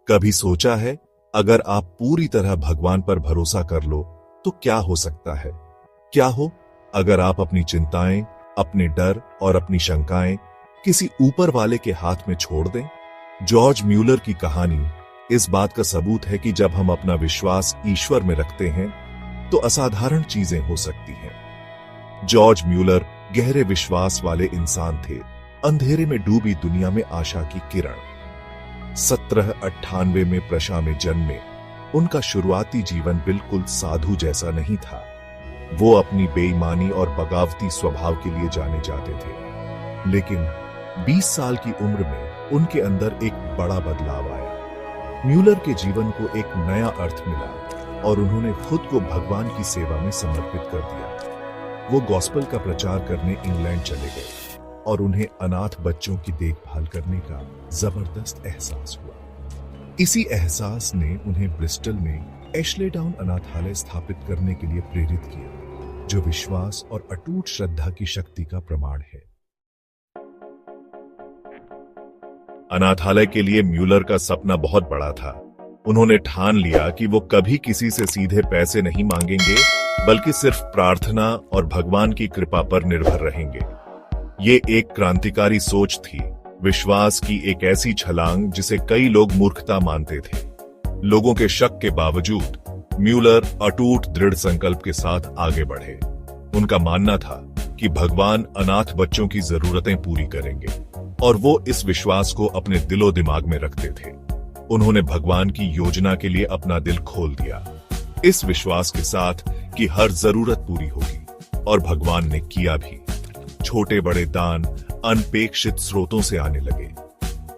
कभी सोचा है, अगर आप पूरी तरह भगवान पर भरोसा कर लो तो क्या हो सकता है? क्या हो अगर आप अपनी चिंताएं, अपने डर और अपनी शंकाएं किसी ऊपर वाले के हाथ में छोड़ दें? जॉर्ज म्यूलर की कहानी इस बात का सबूत है कि जब हम अपना विश्वास ईश्वर में रखते हैं तो असाधारण चीजें हो सकती हैं। जॉर्ज म्यूलर गहरे विश्वास वाले इंसान थे, अंधेरे में डूबी दुनिया में आशा की किरण। 1798 में प्रशा में जन्मे उनका शुरुआती जीवन बिल्कुल साधु जैसा नहीं था। वो अपनी बेईमानी और बगावती स्वभाव के लिए जाने जाते थे, लेकिन 20 साल की उम्र में उनके अंदर एक बड़ा बदलाव आया। म्यूलर के जीवन को एक नया अर्थ मिला और उन्होंने खुद को भगवान की सेवा में समर्पित कर दिया। वो गॉस्पेल का प्रचार करने इंग्लैंड चले गए और उन्हें अनाथ बच्चों की देखभाल करने का जबरदस्त एहसास हुआ। इसी एहसास ने उन्हें ब्रिस्टल में एशलेडाउन अनाथालय स्थापित करने के लिए प्रेरित किया, जो विश्वास और अटूट श्रद्धा की शक्ति का प्रमाण है। अनाथालय के लिए म्यूलर का सपना बहुत बड़ा था। उन्होंने ठान लिया कि वो कभी किसी से सीधे पैसे नहीं मांगेंगे, बल्कि सिर्फ प्रार्थना और भगवान की कृपा पर निर्भर रहेंगे। ये एक क्रांतिकारी सोच थी, विश्वास की एक ऐसी छलांग जिसे कई लोग मूर्खता मानते थे। लोगों के शक के बावजूद म्यूलर अटूट दृढ़ संकल्प के साथ आगे बढ़े। उनका मानना था कि भगवान अनाथ बच्चों की जरूरतें पूरी करेंगे और वो इस विश्वास को अपने दिलो दिमाग में रखते थे। उन्होंने भगवान की योजना के लिए अपना दिल खोल दिया, इस विश्वास के साथ कि हर जरूरत पूरी होगी, और भगवान ने किया भी। छोटे बड़े दान अनपेक्षित स्रोतों से आने लगे।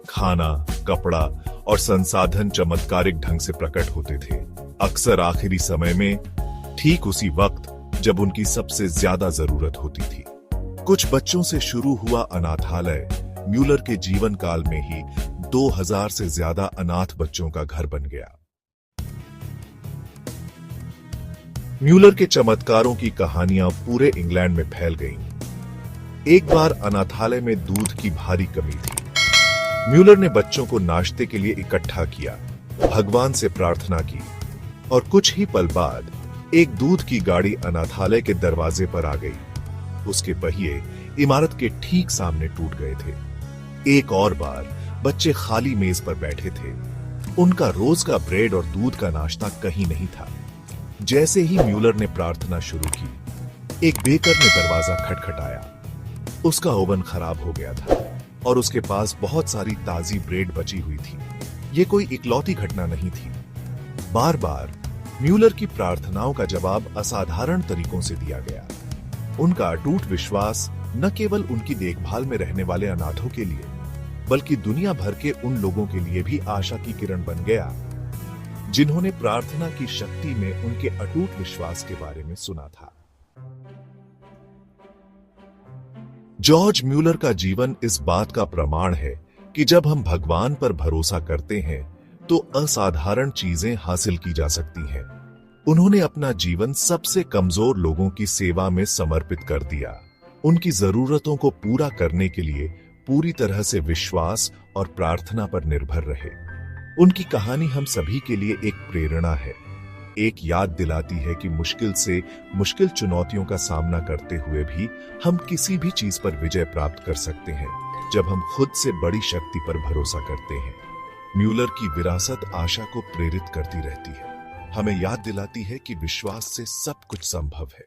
खाना, कपड़ा और संसाधन चमत्कारिक ढंग से प्रकट होते थे, अक्सर आखिरी समय में, ठीक उसी वक्त जब उनकी सबसे ज्यादा जरूरत होती थी। कुछ बच्चों से शुरू हुआ अनाथालय म्यूलर के जीवन काल में ही 2000 से ज्यादा अनाथ बच्चों का घर बन गया। म्यूलर के चमत्कारों की कहानियां पूरे इंग्लैंड में फैल गईं। एक बार अनाथालय में दूध की भारी कमी थी। म्यूलर ने बच्चों को नाश्ते के लिए इकट्ठा किया, भगवान से प्रार्थना की, और कुछ ही पल बाद एक दूध की गाड़ी अनाथालय के दरवाजे पर आ गई। उसके पहिए इमारत के ठीक सामने टूट गए थे। एक और बार बच्चे खाली मेज पर बैठे थे। उनका रोज का ब्रेड और दूध का नाश्ता कहीं नहीं था। जैसे ही म्यूलर ने प्रार्थना शुरू की, एक बेकर ने दरवाजा खटखटाया। उसका ओवन खराब हो गया था और उसके पास बहुत सारी ताजी ब्रेड बची हुई थी। ये कोई इकलौती घटना नहीं थी। बार बार म्यूलर की प्रार्थनाओं का जवाब असाधारण तरीकों से दिया गया। उनका अटूट विश्वास न केवल उनकी देखभाल में रहने वाले अनाथों के लिए, बल्कि दुनिया भर के उन लोगों के लिए भी आशा की किरण बन गया, जिन्होंने प्रार्थना की शक्ति में उनके अटूट विश्वास के बारे में सुना था। जॉर्ज म्यूलर का जीवन इस बात का प्रमाण है कि जब हम भगवान पर भरोसा करते हैं तो असाधारण चीजें हासिल की जा सकती हैं। उन्होंने अपना जीवन सबसे कमजोर लोगों की सेवा में समर्पित कर दिया, उनकी जरूरतों को पूरा करने के लिए पूरी तरह से विश्वास और प्रार्थना पर निर्भर रहे। उनकी कहानी हम सभी के लिए एक प्रेरणा है, एक याद दिलाती है कि मुश्किल से मुश्किल चुनौतियों का सामना करते हुए भी हम किसी भी चीज पर विजय प्राप्त कर सकते हैं, जब हम खुद से बड़ी शक्ति पर भरोसा करते हैं। म्यूलर की विरासत आशा को प्रेरित करती रहती है, हमें याद दिलाती है कि विश्वास से सब कुछ संभव है।